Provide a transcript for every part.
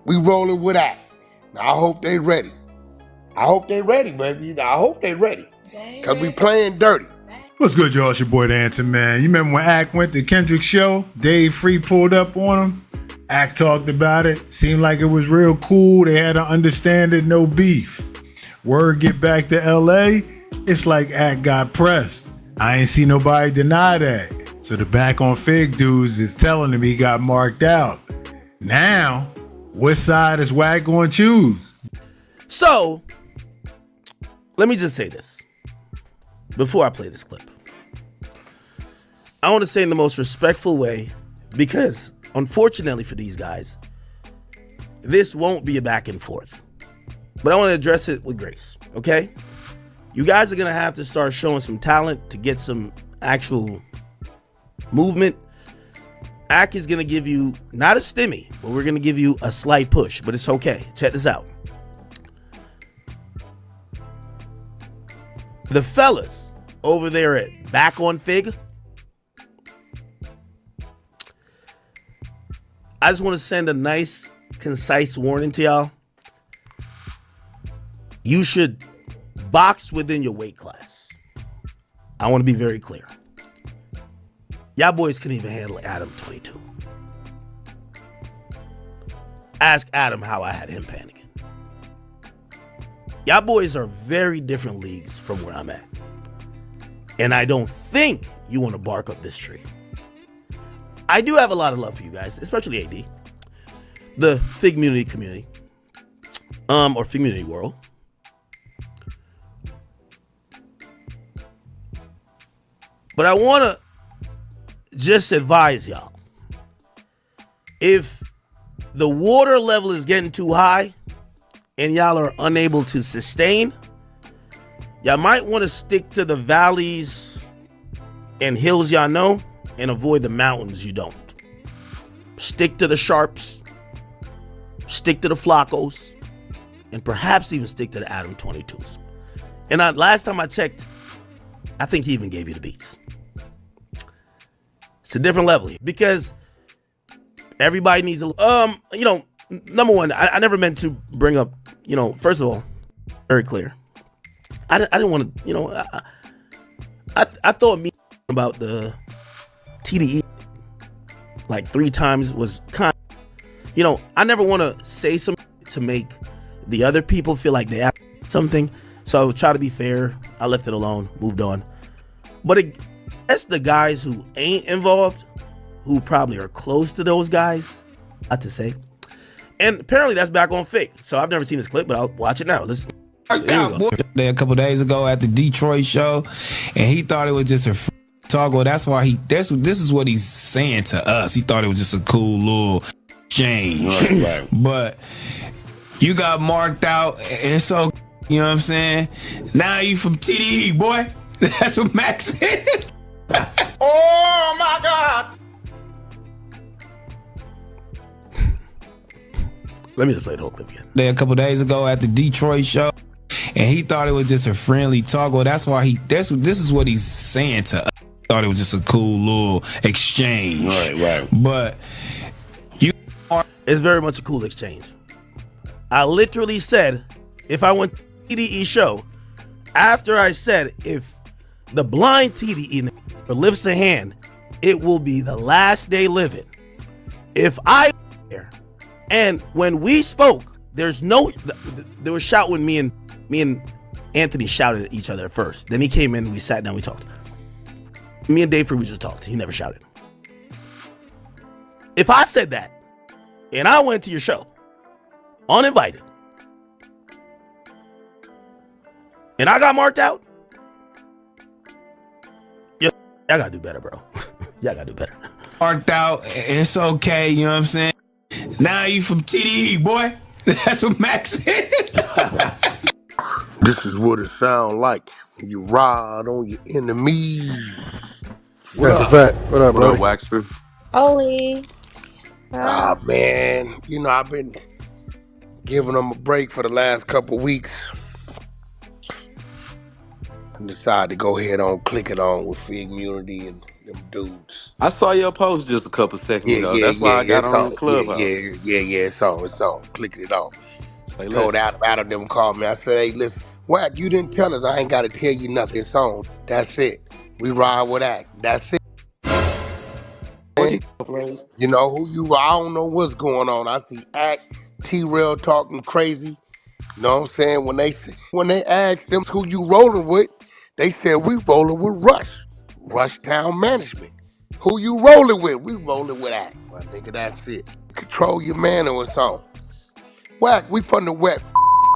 We rolling with that. Now, I hope they ready. I hope they ready, baby. I hope they ready. Because we playing dirty. What's good, y'all? It's your boy, The Answer Man. You remember when Ack went to Kendrick's show? Dave Free pulled up on him. Ack talked about it. Seemed like it was real cool. They had an understanding, no beef. Word get back to L.A., it's like Ack got pressed. I ain't see nobody deny that. So the back on Figg dudes is telling him he got marked out. Now, what side is Wack going to choose? So, let me just say this before I play this clip. I want to say in the most respectful way, because unfortunately for these guys, this won't be a back and forth. But I want to address it with grace, okay? You guys are going to have to start showing some talent to get some actual movement. Ack is going to give you, not a stimmy, but we're going to give you a slight push, but it's okay. Check this out. The fellas over there at Back on Figg, I just want to send a nice, concise warning to y'all. You should box within your weight class. I want to be very clear. Y'all boys couldn't even handle Adam 22. Ask Adam how I had him panicking. Y'all boys are very different leagues from where I'm at. And I don't think you want to bark up this tree. I do have a lot of love for you guys, especially AD. The Figg community. Or Figg community world. But I want to just advise y'all. If the water level is getting too high and y'all are unable to sustain, y'all might want to stick to the valleys and hills y'all know and avoid the mountains you don't. Stick to the sharps, stick to the flacos, and perhaps even stick to the Adam 22s. And last time I checked, I think he even gave you the beats. It's a different level here because everybody needs a, number one, I never meant to bring up, first of all, very clear. I didn't want to, I thought me about the TDE like 3 times was kind of, I never want to say something to make the other people feel like they have something. So I would try to be fair. I left it alone, moved on. But that's the guys who ain't involved, who probably are close to those guys, not to say. And apparently that's Back on Figg. So I've never seen this clip, but I'll watch it now. Listen. A couple days ago at the Detroit show, and he thought it was just a talk. Well, that's why this is what he's saying to us. He thought it was just a cool little exchange. Right. But you got marked out, and so, you know what I'm saying? Now you from TDE, boy. That's what Max said. Oh my God. Let me just play the whole clip again. A couple days ago at the Detroit show, and he thought it was just a friendly talk. Well, that's why this is what he's saying to us. He thought it was just a cool little exchange. Right. But it's very much a cool exchange. I literally said, if I went to TDE show, after I said, if the blind TDE lifts a hand, it will be the last day living. If I there, and when we spoke, there was shout when me and Anthony shouted at each other at first. Then he came in, we sat down, we talked. Me and Dave Free, we just talked. He never shouted. If I said that, and I went to your show, uninvited, and I got marked out, y'all gotta do better, bro. Y'all gotta do better. Marked out, and it's okay, you know what I'm saying? Now you from TDE, boy. That's what Max said. This is what it sound like when you ride on your enemies. That's a fact. What up, bro? What up, Waxter? Oli. Man, I've been giving them a break for the last couple weeks. I decided to go ahead on click it on with Figg Community and them dudes. I saw your post just a couple seconds Yeah, ago. yeah, That's why yeah, I yeah, got it's on on. the Yeah, Clubhouse. yeah, it's on. Clicking it on. Say Told less. Adam them called me. I said, hey, listen, Wack, you didn't tell us. I ain't got to tell you nothing. It's on. That's it. We ride with Act. That's it. What he plays? You know who you? I don't know what's going on. I see Act, T-Rail talking crazy. You know what I'm saying? When they asked them who you rolling with, they said we rolling with Rush Town Management. Who you rolling with? We rolling with Act. My nigga, that's it. Control your man or something. Wack, we from the wet.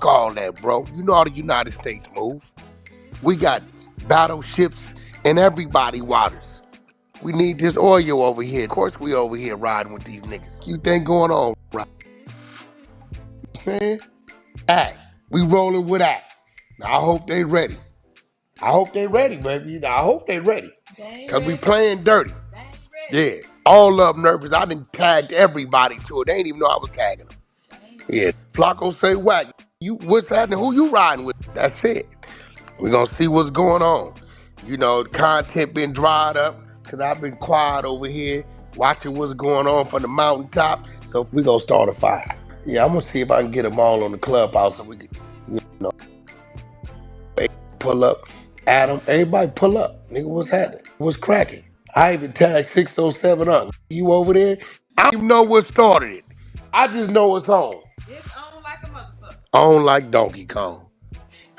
All that, bro. You know how the United States move. We got battleships in everybody waters. We need this oil over here. Of course we over here riding with these niggas. You think going on, right? You know what I'm saying? Act. We rolling with Act. Now I hope they ready. I hope they ready, baby. I hope they ready. Cause we playing dirty. Yeah. All of them nervous. I done tagged everybody to it. They ain't even know I was tagging them. Yeah. Flacco say, Wack, you what's happening? Who you riding with? That's it. We gonna see what's going on. You know, the content been dried up because I've been quiet over here watching what's going on from the mountaintop. So we gonna start a fire. Yeah, I'm gonna see if I can get them all on the Clubhouse so we can, you know, pull up. Adam, everybody pull up. Nigga, what's happening? What's cracking? I even tagged 607 up. You over there? I don't even know what started it. I just know it's on. It's on like a motherfucker. On like Donkey Kong.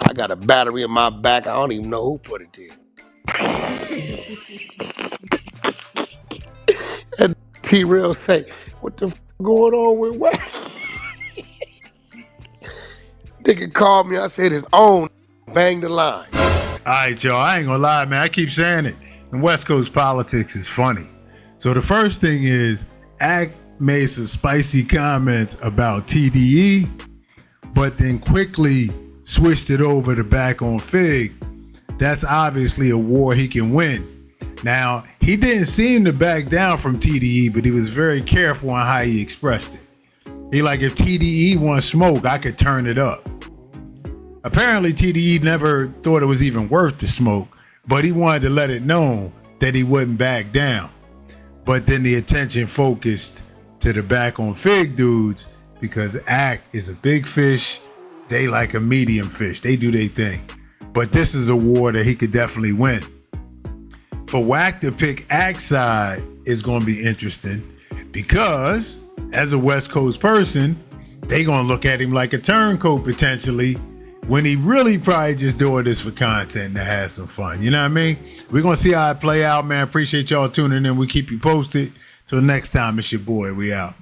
I got a battery in my back. I don't even know who put it there. And T-Real say, what the f going on with Wack? Nigga called me. I said, it's on. Bang the line. All right, y'all. I ain't gonna lie, man. I keep saying it. And West Coast politics is funny. So the first thing is, Act made some spicy comments about TDE, but then quickly switched it over to back on Figg. That's obviously a war he can win. Now, he didn't seem to back down from TDE, but he was very careful on how he expressed it. He like, if TDE wants smoke, I could turn it up. Apparently, TDE never thought it was even worth the smoke, but he wanted to let it know that he wouldn't back down. But then the attention focused to the back on Figg dudes because Act is a big fish. They like a medium fish. They do their thing. But this is a war that he could definitely win. For Wack to pick Act's side is going to be interesting because as a West Coast person, they going to look at him like a turncoat potentially when he really probably just doing this for content to have some fun. You know what I mean? We're going to see how it play out, man. Appreciate y'all tuning in. We keep you posted. Till next time, it's your boy. We out.